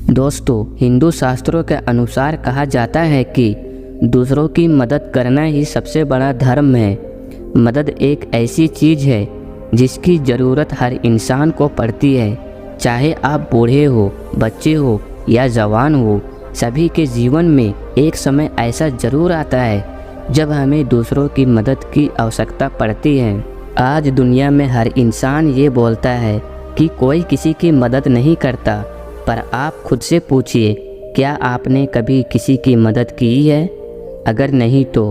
दोस्तों, हिंदू शास्त्रों के अनुसार कहा जाता है कि दूसरों की मदद करना ही सबसे बड़ा धर्म है। मदद एक ऐसी चीज़ है जिसकी ज़रूरत हर इंसान को पड़ती है, चाहे आप बूढ़े हो, बच्चे हो या जवान हो। सभी के जीवन में एक समय ऐसा ज़रूर आता है जब हमें दूसरों की मदद की आवश्यकता पड़ती है। आज दुनिया में हर इंसान ये बोलता है कि कोई किसी की मदद नहीं करता, पर आप खुद से पूछिए, क्या आपने कभी किसी की मदद की है? अगर नहीं तो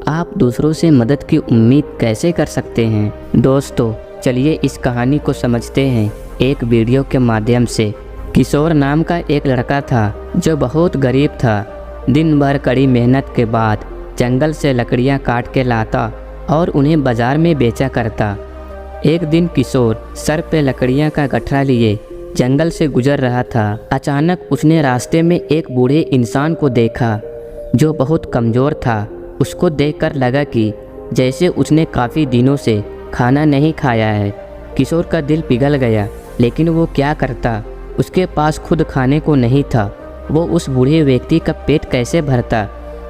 आप दूसरों से मदद की उम्मीद कैसे कर सकते हैं? दोस्तों, चलिए इस कहानी को समझते हैं एक वीडियो के माध्यम से। किशोर नाम का एक लड़का था जो बहुत गरीब था। दिन भर कड़ी मेहनत के बाद जंगल से लकड़ियां काट के लाता और उन्हें बाजार में बेचा करता। एक दिन किशोर सर पे लकड़ियां का गठरा लिए जंगल से गुजर रहा था। अचानक उसने रास्ते में एक बूढ़े इंसान को देखा जो बहुत कमज़ोर था। उसको देखकर लगा कि जैसे उसने काफ़ी दिनों से खाना नहीं खाया है। किशोर का दिल पिघल गया, लेकिन वो क्या करता? उसके पास खुद खाने को नहीं था। वो उस बूढ़े व्यक्ति का पेट कैसे भरता?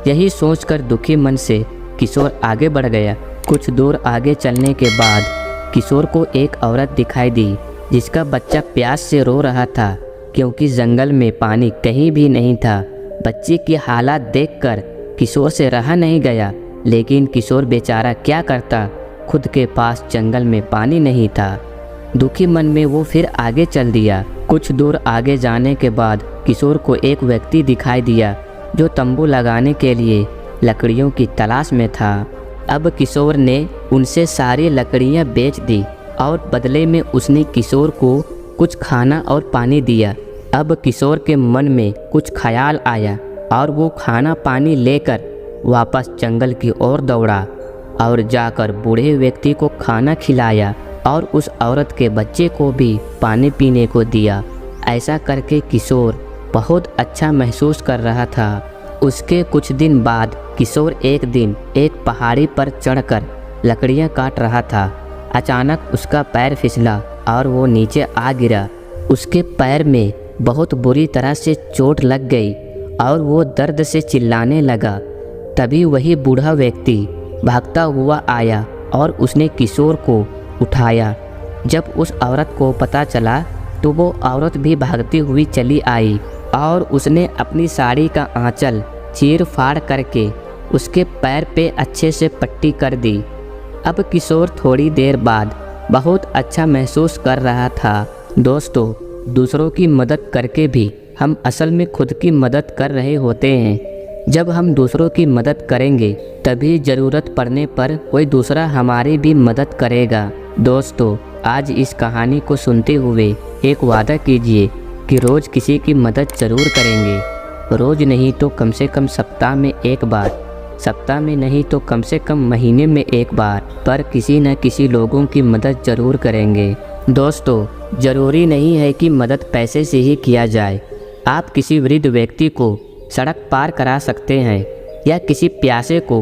यही सोचकर दुखी मन से किशोर आगे बढ़ गया। कुछ दूर आगे चलने के बाद किशोर को एक औरत दिखाई दी जिसका बच्चा प्यास से रो रहा था, क्योंकि जंगल में पानी कहीं भी नहीं था। बच्चे की हालत देखकर किशोर से रहा नहीं गया, लेकिन किशोर बेचारा क्या करता? खुद के पास जंगल में पानी नहीं था। दुखी मन में वो फिर आगे चल दिया। कुछ दूर आगे जाने के बाद किशोर को एक व्यक्ति दिखाई दिया जो तंबू लगाने के लिए लकड़ियों की तलाश में था। अब किशोर ने उनसे सारी लकड़ियां बेच दी और बदले में उसने किशोर को कुछ खाना और पानी दिया। अब किशोर के मन में कुछ ख्याल आया और वो खाना पानी लेकर वापस जंगल की ओर दौड़ा और जाकर बूढ़े व्यक्ति को खाना खिलाया और उस औरत के बच्चे को भी पानी पीने को दिया। ऐसा करके किशोर बहुत अच्छा महसूस कर रहा था। उसके कुछ दिन बाद किशोर एक दिन एक पहाड़ी पर चढ़कर लकड़ियां काट रहा था। अचानक उसका पैर फिसला और वो नीचे आ गिरा। उसके पैर में बहुत बुरी तरह से चोट लग गई और वो दर्द से चिल्लाने लगा। तभी वही बूढ़ा व्यक्ति भागता हुआ आया और उसने किशोर को उठाया। जब उस औरत को पता चला तो वो औरत भी भागती हुई चली आई और उसने अपनी साड़ी का आंचल चीर फाड़ करके उसके पैर पे अच्छे से पट्टी कर दी। अब किशोर थोड़ी देर बाद बहुत अच्छा महसूस कर रहा था। दोस्तों, दूसरों की मदद करके भी हम असल में खुद की मदद कर रहे होते हैं। जब हम दूसरों की मदद करेंगे तभी ज़रूरत पड़ने पर कोई दूसरा हमारी भी मदद करेगा। दोस्तों, आज इस कहानी को सुनते हुए एक वादा कीजिए कि रोज़ किसी की मदद ज़रूर करेंगे। रोज़ नहीं तो कम से कम सप्ताह में एक बार, सप्ताह में नहीं तो कम से कम महीने में एक बार, पर किसी न किसी लोगों की मदद ज़रूर करेंगे। दोस्तों, ज़रूरी नहीं है कि मदद पैसे से ही किया जाए। आप किसी वृद्ध व्यक्ति को सड़क पार करा सकते हैं, या किसी प्यासे को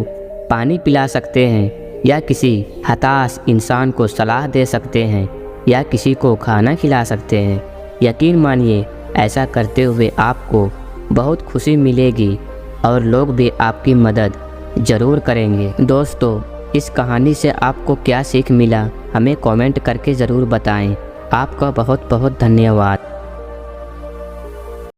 पानी पिला सकते हैं, या किसी हताश इंसान को सलाह दे सकते हैं, या किसी को खाना खिला सकते हैं। यकीन मानिए, ऐसा करते हुए आपको बहुत खुशी मिलेगी और लोग भी आपकी मदद ज़रूर करेंगे। दोस्तों, इस कहानी से आपको क्या सीख मिला हमें कमेंट करके ज़रूर बताएं। आपका बहुत बहुत धन्यवाद।